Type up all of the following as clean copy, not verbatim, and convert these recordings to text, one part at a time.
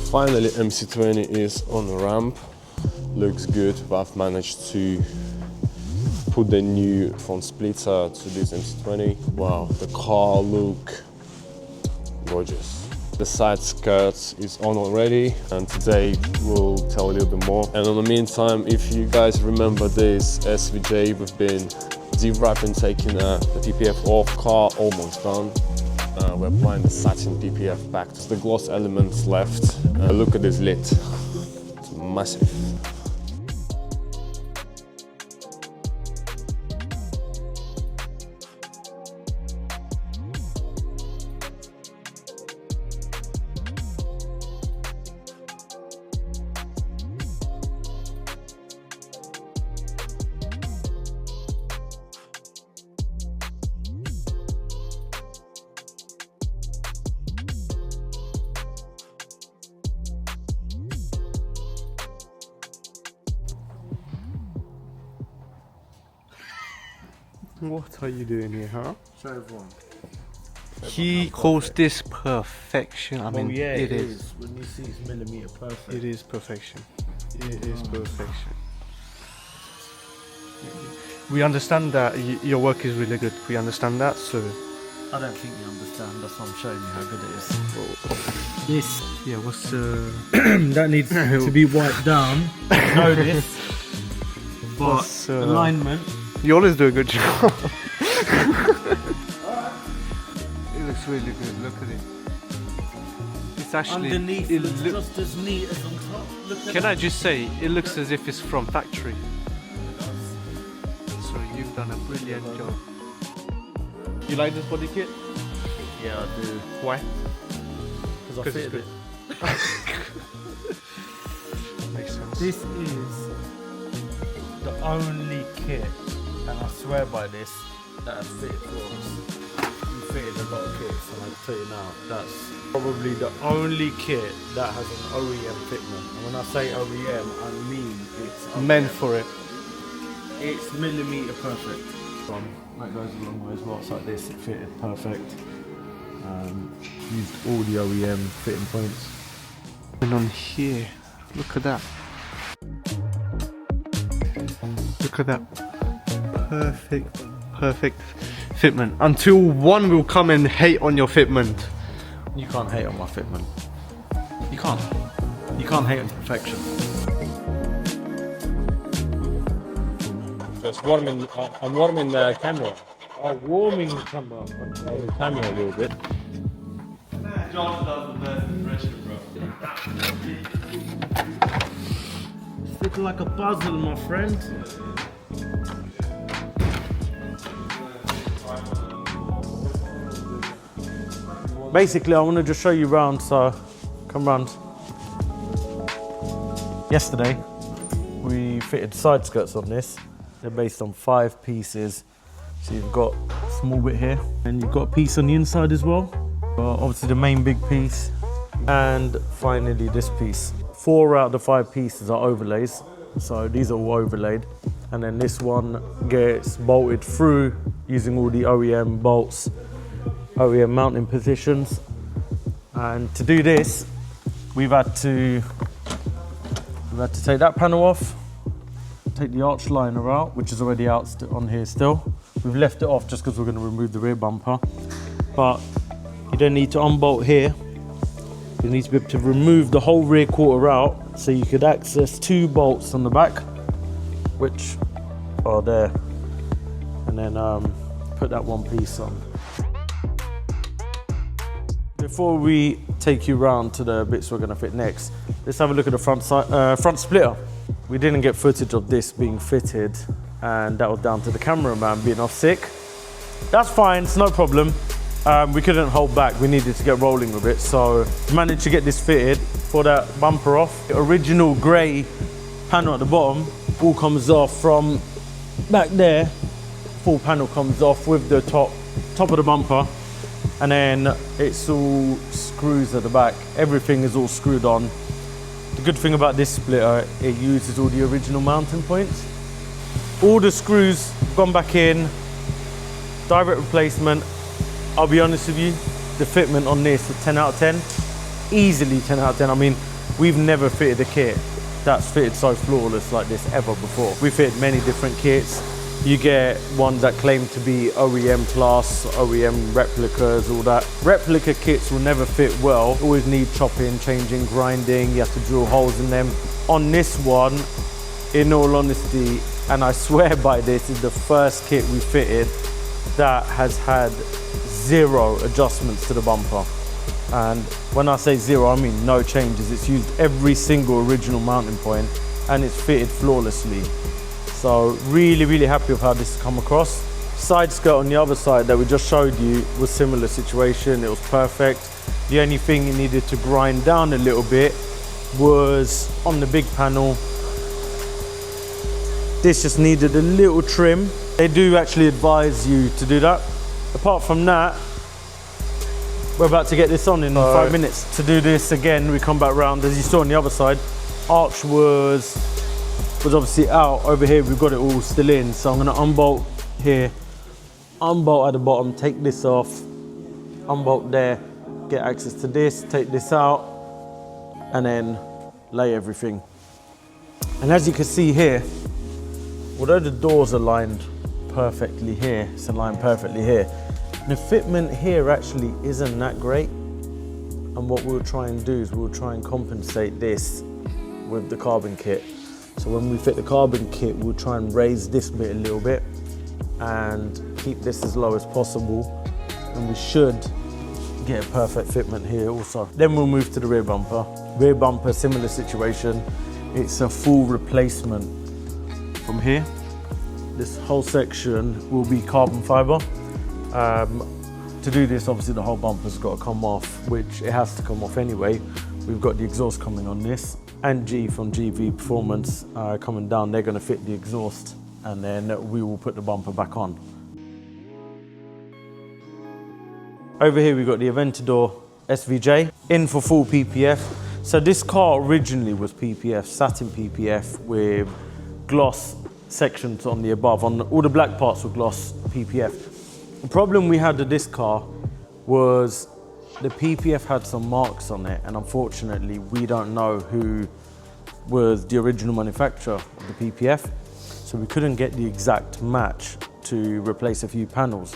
finally MC20 is on the ramp. Looks good, but I've managed to put the new front splitter to this MC20. Wow, the car look gorgeous. The side skirts is on already, and today we'll tell a little bit more. And in the meantime, if you guys remember this SVJ, we've been de-wrapping, taking the PPF off, car almost done. We're applying the satin PPF back to the gloss elements left. Look at this lid, it's massive. What are you doing here, huh? Show everyone. He calls this perfection. I mean, yeah, it is. When you see it's millimeter perfect. It is perfection. It is perfection. We understand that your work is really good. We understand that, so. I don't think you understand. That's why I'm showing you how good it is. This, Yeah, what's that needs to be wiped down. I know this. But What's, alignment. You always do a good job. It looks really good. Look at it. It's actually Underneath it looks loo- just as neat as on top. Look at Can that. I just say, it looks as if it's from factory. So you've done a brilliant job. You like this body kit? Yeah, I do. Why? Because I 'Cause it's fitted good. it. Makes sense. This is the only kit, and I swear by this, that has fitted for us. We fitted a lot of kits, and I'll tell you now, that's probably the only kit that has an OEM fitment. And when I say OEM, I mean it's Meant for it. It's millimeter perfect. That goes a long way as well. It's like this, it fitted perfect. Used all the OEM fitting points. And on here, look at that. Look at that. Perfect fitment. Until one will come and hate on your fitment. You can't hate on my fitment. You can't. You can't hate on perfection. Just warming, I'm warming the camera. Oh, warming the camera. The camera a little bit. John does the best impression, bro. It's like a puzzle, my friend. Basically, I want to just show you around, so come round. Yesterday, we fitted side skirts on this. They're based on 5 pieces. So you've got a small bit here, and you've got a piece on the inside as well. Obviously the main big piece, and finally this piece. 4 out of the 5 pieces are overlays, so these are all overlaid. And then this one gets bolted through using all the OEM bolts, OEM mounting positions. And to do this, we've had to take that panel off, take the arch liner out, which is already out on here still. We've left it off just because we're going to remove the rear bumper. But you don't need to unbolt here. You need to be able to remove the whole rear quarter out so you could access 2 bolts on the back, which are there. And then put that one piece on. Before we take you round to the bits we're going to fit next, let's have a look at the front splitter. We didn't get footage of this being fitted, and that was down to the cameraman being off sick. That's fine, it's no problem. We couldn't hold back, we needed to get rolling with it, so managed to get this fitted. For that bumper off, the original grey panel at the bottom all comes off from back there. Full panel comes off with the top of the bumper, and then it's all screws at the back. Everything is all screwed on. The good thing about this splitter, it uses all the original mounting points. All the screws gone back in, direct replacement. I'll be honest with you, the fitment on this is 10 out of 10. Easily 10 out of 10. I mean, We've never fitted a kit that's fitted so flawless like this ever before. We've fitted many different kits. You get ones that claim to be OEM class, OEM replicas, all that. Replica kits will never fit well. Always need chopping, changing, grinding. You have to drill holes in them. On this one, in all honesty, and I swear by this, is the first kit we fitted that has had 0 adjustments to the bumper. And when I say 0, I mean no changes. It's used every single original mounting point and it's fitted flawlessly. So really, really happy with how this has come across. Side skirt on the other side that we just showed you was similar situation. It was perfect. The only thing you needed to grind down a little bit was on the big panel. This just needed a little trim. They do actually advise you to do that. Apart from that, we're about to get this on in 5 minutes. To do this again, we come back round. As you saw on the other side, arch was obviously out. Over here, we've got it all still in. So I'm gonna unbolt here, unbolt at the bottom, take this off, unbolt there, get access to this, take this out, and then lay everything. And as you can see here, although the doors are lined perfectly here, it's aligned perfectly here, the fitment here actually isn't that great. And what we'll try and do is we'll try and compensate this with the carbon kit. So when we fit the carbon kit, we'll try and raise this bit a little bit and keep this as low as possible. And we should get a perfect fitment here also. Then we'll move to the rear bumper. Rear bumper, similar situation. It's a full replacement from here. This whole section will be carbon fiber. To do this, obviously the whole bumper's got to come off, which it has to come off anyway. We've got the exhaust coming on this, and G from GV Performance coming down. They're going to fit the exhaust, and then we will put the bumper back on. Over here we've got the Aventador SVJ in for full PPF. So this car originally was PPF, satin PPF with gloss sections on the above. All the black parts were gloss PPF. The problem we had with this car was the PPF had some marks on it, and unfortunately we don't know who was the original manufacturer of the PPF, so we couldn't get the exact match to replace a few panels,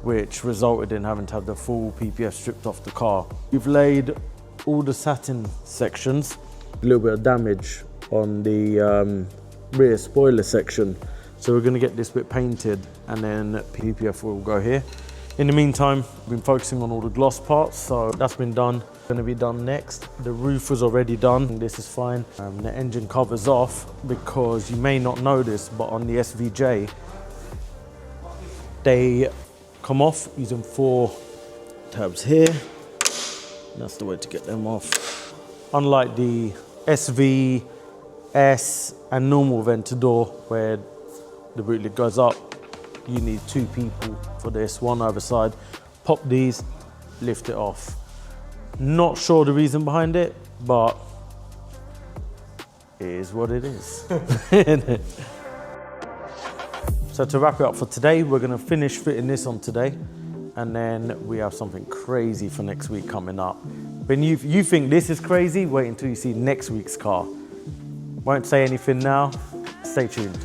which resulted in having to have the full PPF stripped off the car. We've laid all the satin sections, a little bit of damage on the rear spoiler section. So we're going to get this bit painted and then PPF will go here. In the meantime, we've been focusing on all the gloss parts, so that's been done. Going to be done next. The roof was already done. This is fine. The engine cover's off because you may not know this, but on the SVJ, they come off using 4 tabs here. That's the way to get them off. Unlike the SV, S, and normal Aventador, where the boot lid goes up, you need 2 people for this, one either side. Pop these, lift it off. Not sure the reason behind it, but it is what it is. So to wrap it up for today, we're gonna finish fitting this on today, and then we have something crazy for next week coming up. When you think this is crazy, wait until you see next week's car. Won't say anything now, stay tuned.